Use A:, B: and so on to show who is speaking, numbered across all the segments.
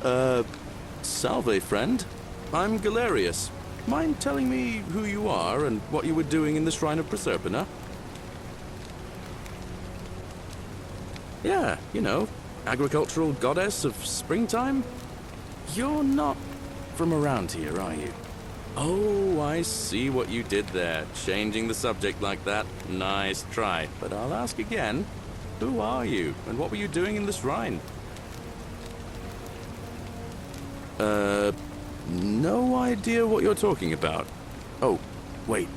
A: Salve, friend. I'm Galerius. Mind telling me who you are and what you were doing in the Shrine of Proserpina? Yeah, you know, agricultural goddess of springtime? You're not from around here, are you? Oh, I see what you did there, changing the subject like that. Nice try. But I'll ask again, who are you, and what were you doing in the shrine? No idea what you're talking about. Oh, wait,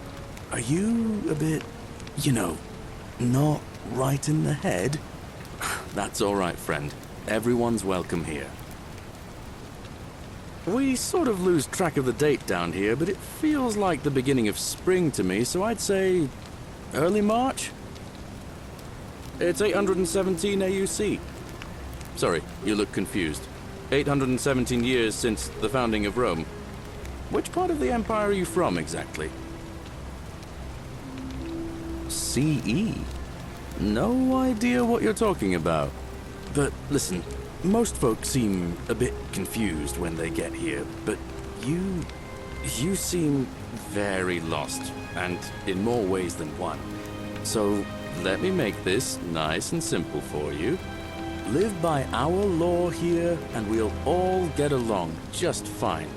A: are you a bit, you know, not right in the head? That's all right, friend. Everyone's welcome here. We sort of lose track of the date down here, but it feels like the beginning of spring to me, so I'd say early March? It's 817 AUC. Sorry, you look confused. 817 years since the founding of Rome. Which part of the Empire are you from, exactly? CE? No idea what you're talking about. But listen, most folks seem a bit confused when they get here, but you seem very lost, and in more ways than one. So let me make this nice and simple for you. Live by our law here, and we'll all get along just fine.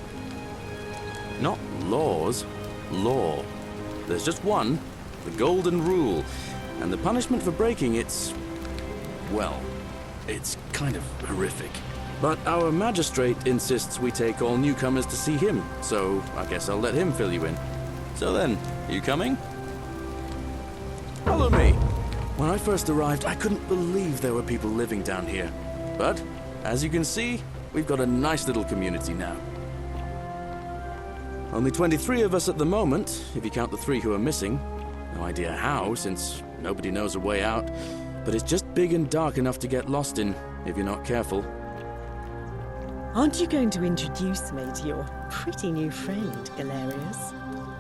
A: Not laws, law. There's just one, the golden rule, and the punishment for breaking it's, well, it's kind of horrific. But our magistrate insists we take all newcomers to see him, so I guess I'll let him fill you in. So then, you coming? Follow me! When I first arrived, I couldn't believe there were people living down here. But, as you can see, we've got a nice little community now. Only 23 of us at the moment, if you count the 3 who are missing. No idea how, since nobody knows a way out. But it's just big and dark enough to get lost in, if you're not careful.
B: Aren't you going to introduce me to your pretty new friend, Galerius?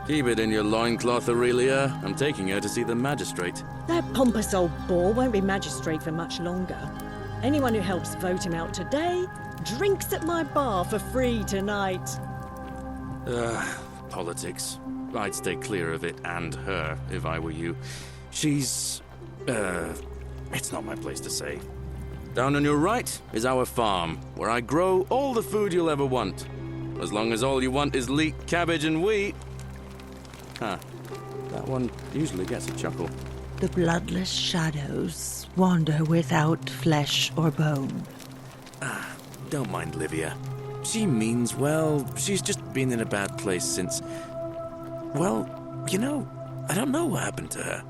A: Keep it in your loincloth, Aurelia. I'm taking her to see the magistrate.
B: That pompous old bore won't be magistrate for much longer. Anyone who helps vote him out today drinks at my bar for free tonight.
A: Politics. I'd stay clear of it and her, if I were you. She's... it's not my place to say. Down on your right is our farm, where I grow all the food you'll ever want. As long as all you want is leek, cabbage, and wheat. Huh. That one usually gets a chuckle.
C: The bloodless shadows wander without flesh or bone.
A: Don't mind Livia. She means well. She's just been in a bad place since... Well, you know, I don't know what happened to her.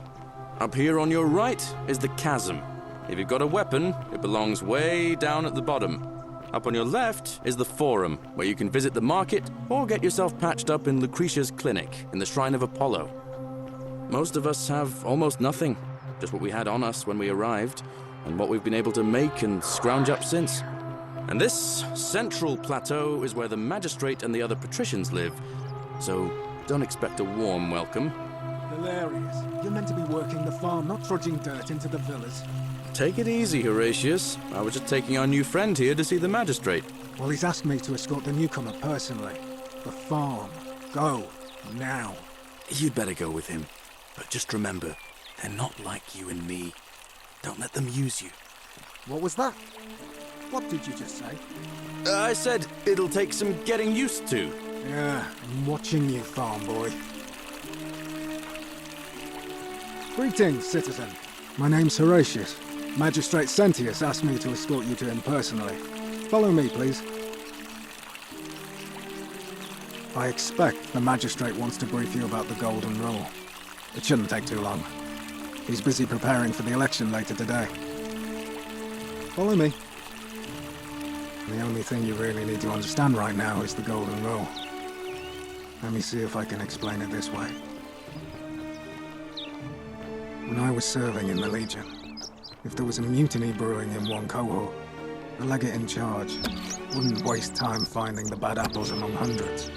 A: Up here on your right is the chasm. If you've got a weapon, it belongs way down at the bottom. Up on your left is the Forum, where you can visit the market or get yourself patched up in Lucretia's clinic in the Shrine of Apollo. Most of us have almost nothing, just what we had on us when we arrived, and what we've been able to make and scrounge up since. And this central plateau is where the magistrate and the other patricians live, so don't expect a warm welcome.
D: Hilarious. You're meant to be working the farm, not trudging dirt into the villas.
A: Take it easy, Horatius. I was just taking our new friend here to see the magistrate.
D: Well, he's asked me to escort the newcomer personally. The farm. Go. Now.
A: You'd better go with him. But just remember, they're not like you and me. Don't let them use you.
D: What was that? What did you just say?
A: I said it'll take some getting used to.
D: Yeah, I'm watching you, farm boy. Greetings, citizen. My name's Horatius. Magistrate Sentius asked me to escort you to him personally. Follow me, please. I expect the magistrate wants to brief you about the Golden Rule. It shouldn't take too long. He's busy preparing for the election later today. Follow me. The only thing you really need to understand right now is the Golden Rule. Let me see if I can explain it this way. When I was serving in the Legion, if there was a mutiny brewing in one cohort, the legate in charge wouldn't waste time finding the bad apples among hundreds.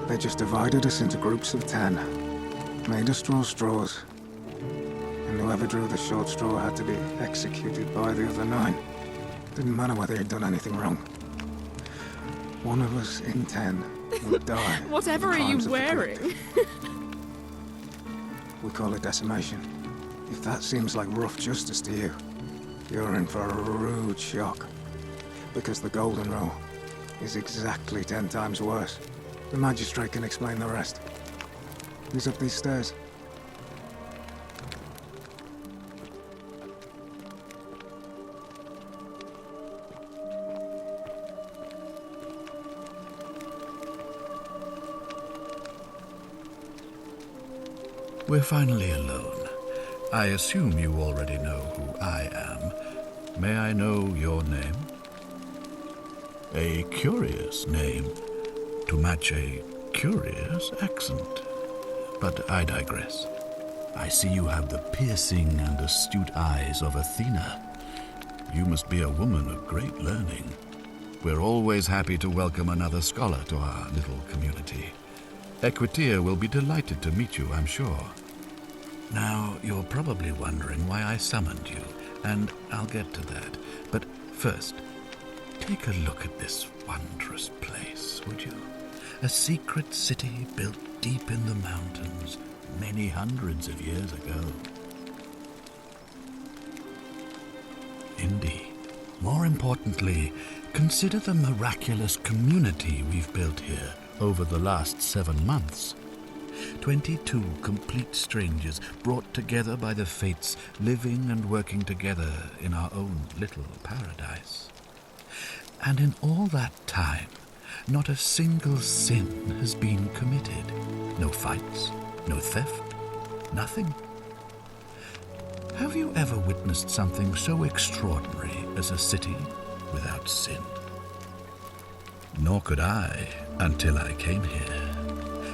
D: They just divided us into groups of 10, made us draw straws, and whoever drew the short straw had to be executed by the other 9. Didn't matter whether he'd done anything wrong. One of us in 10 would die.
B: Whatever are you
D: Crimes of the
B: wearing?
D: collective. We call it decimation. If that seems like rough justice to you, you're in for a rude shock. Because the Golden Rule is exactly 10 times worse. The magistrate can explain the rest. He's up these stairs.
E: We're finally alone. I assume you already know who I am. May I know your name? A curious name to match a curious accent. But I digress. I see you have the piercing and astute eyes of Athena. You must be a woman of great learning. We're always happy to welcome another scholar to our little community. Equitia will be delighted to meet you, I'm sure. Now, you're probably wondering why I summoned you, and I'll get to that. But first, take a look at this wondrous place, would you? A secret city built deep in the mountains, many hundreds of years ago. Indeed. More importantly, consider the miraculous community we've built here over the last 7 months. 22 complete strangers brought together by the fates, living and working together in our own little paradise. And in all that time, not a single sin has been committed. No fights, no theft, nothing. Have you ever witnessed something so extraordinary as a city without sin? Nor could I until I came here.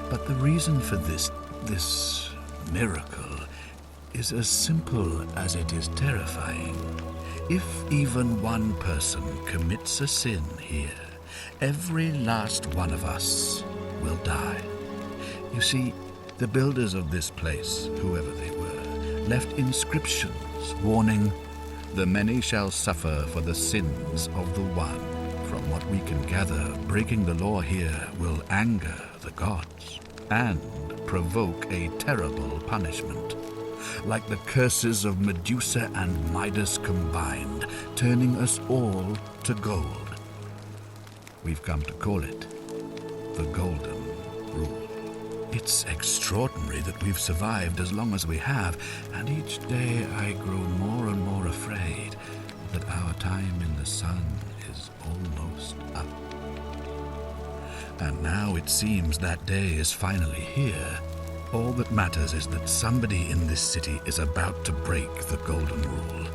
E: But the reason for this miracle is as simple as it is terrifying. If even one person commits a sin here, every last one of us will die. You see, the builders of this place, whoever they were, left inscriptions warning, "The many shall suffer for the sins of the one." From what we can gather, breaking the law here will anger the gods and provoke a terrible punishment, like the curses of Medusa and Midas combined, turning us all to gold. We've come to call it the Golden Rule. It's extraordinary that we've survived as long as we have, and each day I grow more and more afraid that our time in the sun is almost up. And now it seems that day is finally here. All that matters is that somebody in this city is about to break the Golden Rule.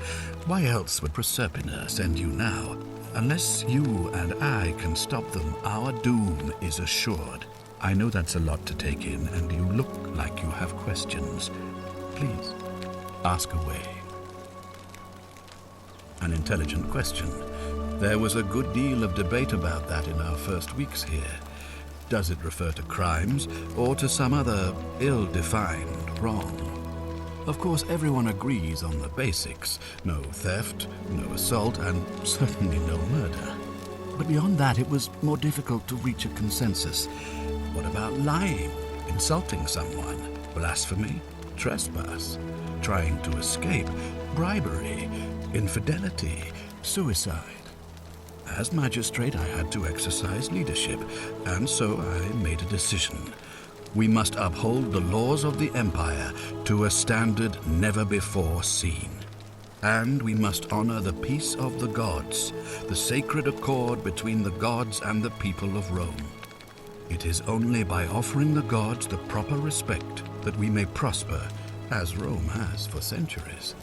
E: Why else would Proserpina send you now? Unless you and I can stop them, our doom is assured. I know that's a lot to take in, and you look like you have questions. Please, ask away. An intelligent question. There was a good deal of debate about that in our first weeks here. Does it refer to crimes or to some other ill-defined wrong? Of course, everyone agrees on the basics. No theft, no assault, and certainly no murder. But beyond that, it was more difficult to reach a consensus. What about lying, insulting someone, blasphemy, trespass, trying to escape, bribery, infidelity, suicide? As magistrate, I had to exercise leadership, and so I made a decision. We must uphold the laws of the Empire to a standard never before seen. And we must honor the peace of the gods, the sacred accord between the gods and the people of Rome. It is only by offering the gods the proper respect that we may prosper, as Rome has for centuries.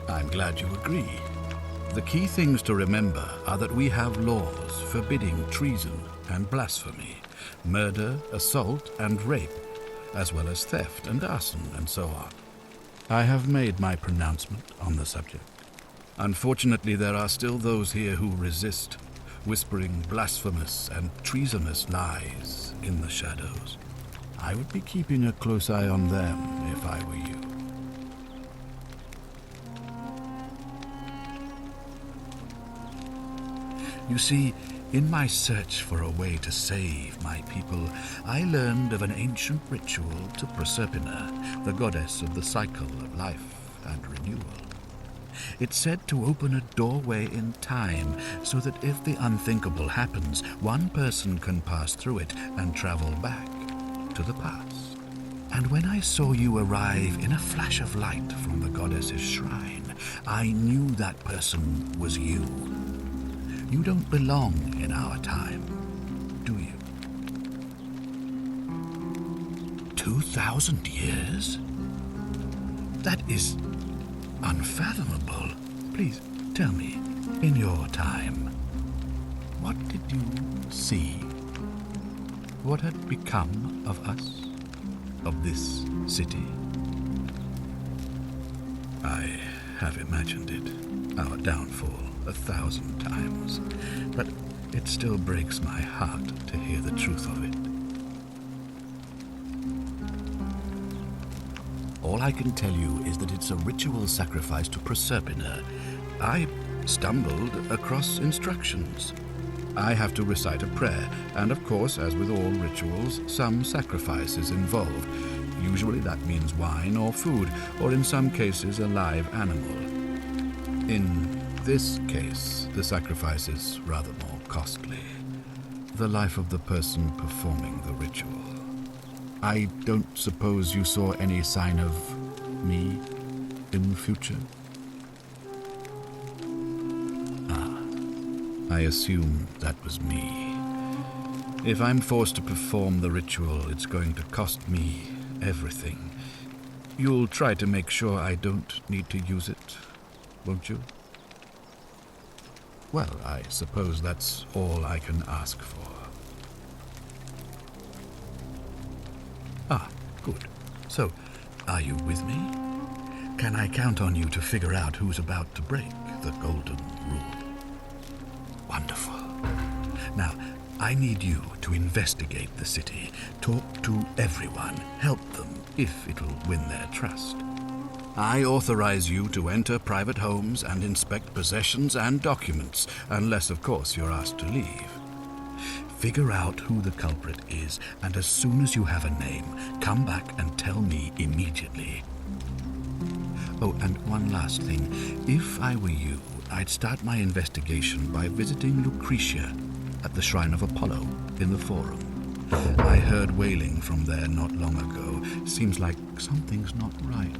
E: I'm glad you agree. The key things to remember are that we have laws forbidding treason and blasphemy, murder, assault, and rape, as well as theft and arson and so on. I have made my pronouncement on the subject. Unfortunately, there are still those here who resist, whispering blasphemous and treasonous lies in the shadows. I would be keeping a close eye on them if I were you. You see, in my search for a way to save my people, I learned of an ancient ritual to Proserpina, the goddess of the cycle of life and renewal. It's said to open a doorway in time so that if the unthinkable happens, one person can pass through it and travel back to the past. And when I saw you arrive in a flash of light from the goddess's shrine, I knew that person was you. You don't belong in our time, do you? 2,000 years? That is unfathomable. Please tell me, in your time, what did you see? What had become of us, of this city? I have imagined it, our downfall, 1,000 times, but it still breaks my heart to hear the truth of it. All I can tell you is that it's a ritual sacrifice to Proserpina. I stumbled across instructions. I have to recite a prayer, and of course, as with all rituals, some sacrifice is involved. Usually that means wine or food, or in some cases a live animal. In this case, the sacrifice is rather more costly. The life of the person performing the ritual. I don't suppose you saw any sign of me in the future? I assume that was me. If I'm forced to perform the ritual, it's going to cost me everything. You'll try to make sure I don't need to use it, won't you? Well, I suppose that's all I can ask for. Good. So, are you with me? Can I count on you to figure out who's about to break the golden rule? Wonderful. Now, I need you to investigate the city, talk to everyone, help them, if it'll win their trust. I authorize you to enter private homes and inspect possessions and documents, unless, of course, you're asked to leave. Figure out who the culprit is, and as soon as you have a name, come back and tell me immediately. Oh, and one last thing. If I were you, I'd start my investigation by visiting Lucretia at the Shrine of Apollo in the Forum. I heard wailing from there not long ago. Seems like something's not right.